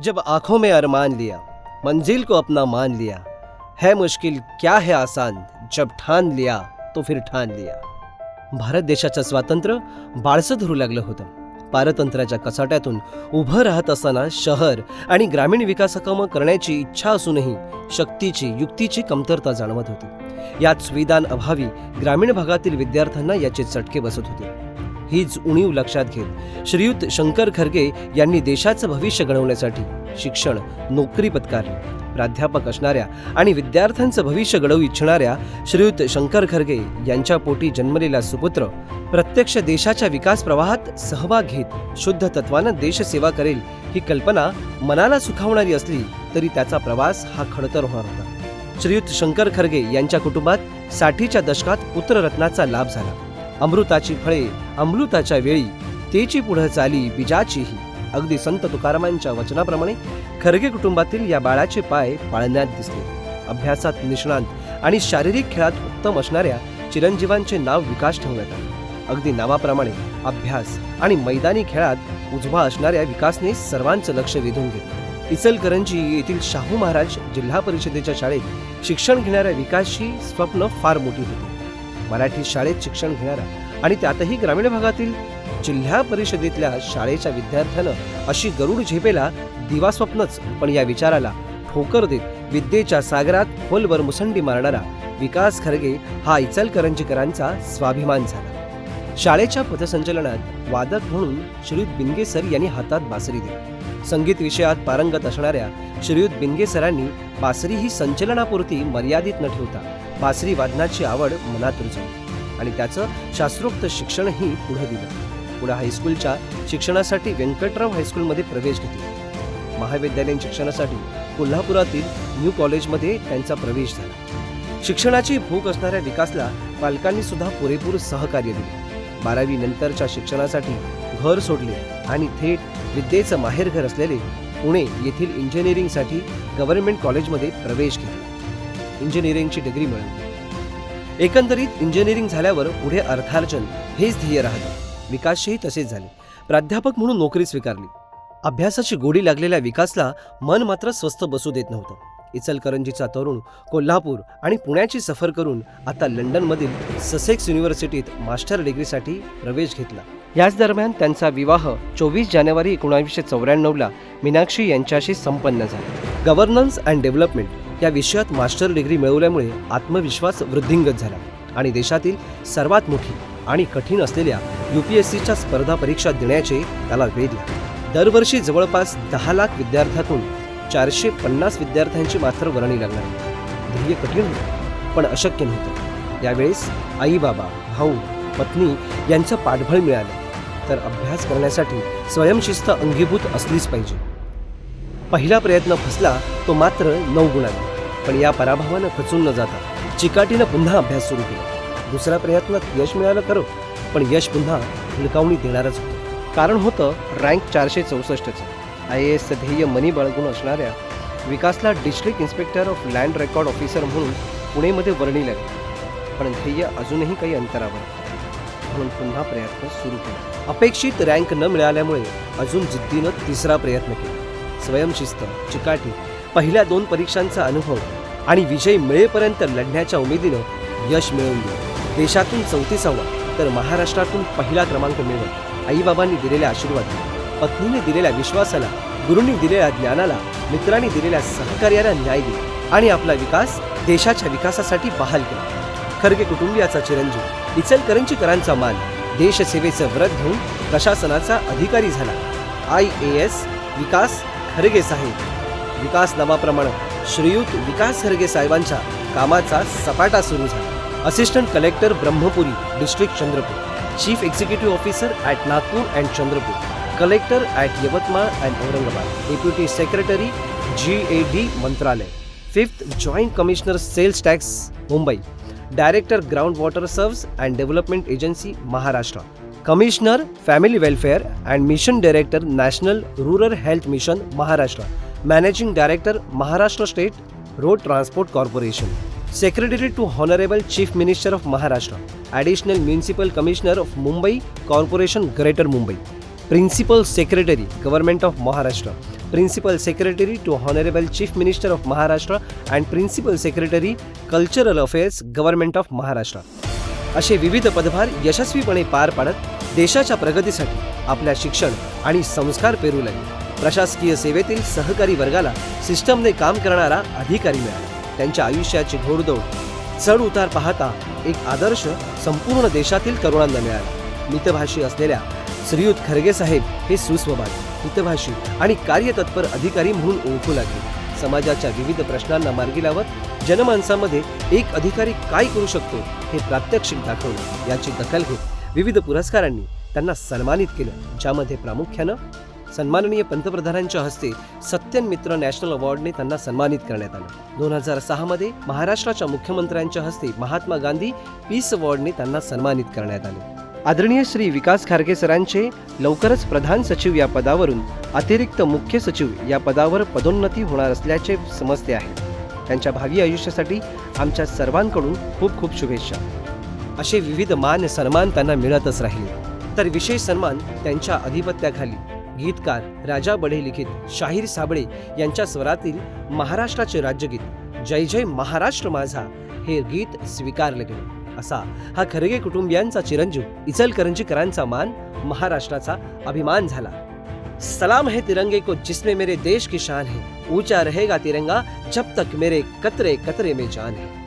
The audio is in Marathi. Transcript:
जब आंखों में अरमान लिया, मंजिल को अपना मान लिया, है मुश्किल क्या है आसान, जब ठान लिया तो फिर ठान लिया. भारत देशाचं स्वातंत्र्य बाळसं धरू लागलं होतं. पारतंत्र्याच्या कचाट्यातून उभं राहत असताना शहर आणि ग्रामीण विकासकामं करण्याची इच्छा असूनही शक्तीची युक्तीची कमतरता जाणवत होती. यात सुविधां अभावी ग्रामीण भागातील विद्यार्थ्यांना याचे चटके बसत होते. हीच उणीव लक्षात घेत श्रीयुत शंकर खरगे यांनी देशाचं भविष्य घडवण्यासाठी शिक्षण, नोकरी पत्कारली. प्राध्यापक असणाऱ्या आणि विद्यार्थ्यांचं भविष्य घडवू इच्छिणाऱ्या श्रीयुत शंकर खरगे यांच्या पोटी जन्मलेला सुपुत्र प्रत्यक्ष देशाच्या विकास प्रवाहात सहभाग घेत शुद्ध तत्वानं देशसेवा करेल ही कल्पना मनाला सुखावणारी असली तरी त्याचा प्रवास हा खडतर होणार होता. श्रीयुत शंकर खरगे यांच्या कुटुंबात 60च्या दशकात पुत्ररत्नाचा लाभ झाला. अमृताची फळे अमृताच्या वेळी तेची पुढे चाली बीजाचीही. अगदी संत तुकारामांच्या वचनाप्रमाणे खरगे कुटुंबातील या बाळाचे पाय पाळण्यात दिसले. अभ्यासात निष्णांत आणि शारीरिक खेळात उत्तम असणाऱ्या चिरंजीवांचे नाव विकास ठेवण्यात आले. अगदी नावाप्रमाणे अभ्यास आणि मैदानी खेळात उजवा असणाऱ्या विकासने सर्वांचं लक्ष वेधून घेतलं. इचलकरंजी येथील शाहू महाराज जिल्हा परिषदेच्या शाळेत शिक्षण घेणाऱ्या विकासची स्वप्न फार मोठी होती. मराठी शाळेत शिक्षण घेणारा आणि त्यातही ग्रामीण भागातील जिल्हा परिषदेतल्या शाळेच्या विद्यार्थ्यानं अशी गरुड झेपेला दिवा स्वप्नच, पण या विचाराला ठोकर देत विद्येच्या सागरात खोलवर मुसंडी मारणारा विकास खरगे हा इचलकरंजीकरांचा स्वाभिमान झाला. शाळेच्या पथसंचलनात वादक म्हणून श्रीयुत बिनगे सर यांनी हातात बासरी दिली. संगीत विषयात पारंगत असणाऱ्या श्रीयुत बिनगे सरांनी बासरी ही संचलनापुरती मर्यादित न ठेवता बासरी वादनाची आवड मनात रुजवली आणि त्याचं शास्त्रोक्त शिक्षणही पुढे दिलं. पुढे हायस्कूलच्या शिक्षणासाठी व्यंकटराव हायस्कूलमध्ये प्रवेश घेतला. महाविद्यालयीन शिक्षणासाठी कोल्हापुरातील न्यू कॉलेजमध्ये त्यांचा प्रवेश झाला. शिक्षणाची भूक असणाऱ्या विकासला पालकांनी सुद्धा पुरेपूर सहकार्य दिले. 12वी नंतरच्या शिक्षणासाठी घर सोडले आणि थेट विद्येचं माहेरघर असलेले पुणे येथील इंजिनिअरिंगसाठी गव्हर्नमेंट कॉलेजमध्ये प्रवेश घेतला. इंजिनिअरिंगची डिग्री मिळवली. एकंदरीत इंजिनिअरिंग झाल्यावर पुढे अर्थार्जन हेच ध्येय राहिलं. विकासही तसेच झाले. प्राध्यापक म्हणून नोकरी स्वीकारली. अभ्यासाची गोडी लागलेल्या विकासला मन मात्र स्वस्थ बसू देत नव्हतं. इचलकरंजीचा तरुण कोल्हापूर आणि पुण्याची सफर करून आता लंडनमधील ससेक्स युनिव्हर्सिटीत मास्टर डिग्रीसाठी प्रवेश घेतला. याच दरम्यान त्यांचा विवाह 24 जानेवारी 1994ला मीनाक्षी यांच्याशी संपन्न झाला. गव्हर्नन्स अँड डेव्हलपमेंट या विषयात मास्टर डिग्री मिळवल्यामुळे आत्मविश्वास वृद्धिंगत झाला आणि देशातील सर्वात मोठी आणि कठीण असलेल्या UPSCच्या स्पर्धा परीक्षा देण्याचे त्याला वेध लागले. दरवर्षी जवळपास 10 लाख विद्यार्थ्यातून 450 विद्यार्थ्यांची मात्र वर्णी लागणार. ध्येय कठीण होतं पण अशक्य नव्हतं. यावेळेस आई बाबा, भाऊ, पत्नी यांचं पाठबळ मिळालं. तर अभ्यास करण्यासाठी स्वयंशिस्त अंगीभूत असलीच पाहिजे. पहिला प्रयत्न फसला तो मात्र 9 गुणांनी. पण या पराभवानं खचून न जाता चिकाटीनं पुन्हा अभ्यास सुरू केला. दुसऱ्या प्रयत्नात यश मिळालं खरं, पण यश पुन्हा हुलकावणी देणारच होतं. कारण होतं रँक 464चं. IAS ध्येय मनी बाळगून असणाऱ्या विकासला district inspector of land record officer म्हणून पुणेमध्ये वर्णी लागली. पण ध्येय अजूनही काही अंतरावर, म्हणून पुन्हा प्रयत्न सुरू केला. अपेक्षित रँक न मिळाल्यामुळे अजून जिद्दीनं तिसरा प्रयत्न केला. स्वयंशिस्त, चिकाटी, पहिल्या 2 परीक्षांचा अनुभव आणि विजय मिळेपर्यंत लढण्याच्या उमेदीनं यश मिळवून दिलं. देशातून 34वा तर महाराष्ट्रातून पहिला क्रमांक मिळवत आईबाबांनी दिलेल्या आशीर्वादाला, पत्नीने दिलेल्या विश्वासाला, गुरूंनी दिलेल्या ज्ञानाला, मित्रांनी दिलेल्या सहकार्याला न्याय दिला आणि आपला विकास देशाच्या विकासासाठी बहाल केला. खरगे कुटुंबियाचा चिरंजीव, इचलकरंजीकरांचा मान, देशसेवेचं व्रत घेऊन प्रशासनाचा अधिकारी झाला. IAS विकास खरगे साहेब. विकास नावाप्रमाणे श्रीयुत विकास खरगे साहेबांच्या कामाचा सपाटा सुरू झाला. Assistant collector Brahmapuri district Chandrapur, chief executive officer at Nagpur and Chandrapur, collector at Yavatmal and Aurangabad, deputy secretary GAD Mantralaya, 5th joint commissioner sales tax Mumbai, director ground water surveys and development agency Maharashtra, commissioner family welfare and mission director national rural health mission Maharashtra, managing director Maharashtra state road transport corporation, Secretary to Honorable Chief Minister of Maharashtra, Additional Municipal Commissioner of Mumbai Corporation Greater Mumbai, principal secretary government of Maharashtra, principal secretary to honourable chief minister of Maharashtra and principal secretary cultural affairs government of Maharashtra असे विविध पदभार यशस्वीपणे पार पाडत देशाच्या प्रगतीसाठी आपल्या शिक्षण आणि संस्कार पेरू लागले. प्रशासकीय सेवेतील सहकारी वर्गाला सिस्टमने काम करणारा अधिकारी मिळाला. त्यांच्या आयुष्याची घोडदौड चढ उतार पाहता एक आदर्श संपूर्ण देशातील तरुणांना मिळाला. मितभाषी असलेल्या श्रीयुत खरगे साहेब हे सुस्वभावी, हितभाषी आणि कार्यतत्पर अधिकारी म्हणून ओळखू लागले. समाजाच्या विविध प्रश्नांना मार्गी लावत जनमानसामध्ये एक अधिकारी काय करू शकतो हे प्रात्यक्षिक दाखवलं. याची दखल घेत विविध पुरस्कारांनी त्यांना सन्मानित केलं, ज्यामध्ये प्रामुख्यानं सन्माननीय पंतप्रधानांच्या हस्ते सत्यन मित्र नॅशनल अवॉर्डने त्यांना सन्मानित करण्यात आलं. 2006 मध्ये महाराष्ट्राच्या मुख्यमंत्र्यांच्या हस्ते महात्मा गांधी पीस अवॉर्डने त्यांना सन्मानित करण्यात आले. आदरणीय श्री विकास खारगे सरांचे लवकरच प्रधान सचिव या पदावरून अतिरिक्त मुख्य सचिव या पदावर पदोन्नती होणार असल्याचे समजते आहे. त्यांच्या भावी आयुष्यासाठी आमच्या सर्वांकडून खूप खूप शुभेच्छा. असे विविध मान सन्मान त्यांना मिळतच राहिले. तर विशेष सन्मान त्यांच्या अधिपत्याखाली गीतकार राजा बढे लिखित शाहीर साबळे यांच्या स्वरातील महाराष्ट्राचे राज्यगीत जय जय महाराष्ट्र माझा हे गीत स्वीकारले गेले. असा हा खरगे कुटुंबियांचा चिरंजीव इचलकरंजीकरांचा मान महाराष्ट्राचा अभिमान झाला. सलाम है तिरंगे को जिसमें मेरे देश की शान है, ऊंचा रहेगा तिरंगा जब तक मेरे कतरे कतरे में जान है.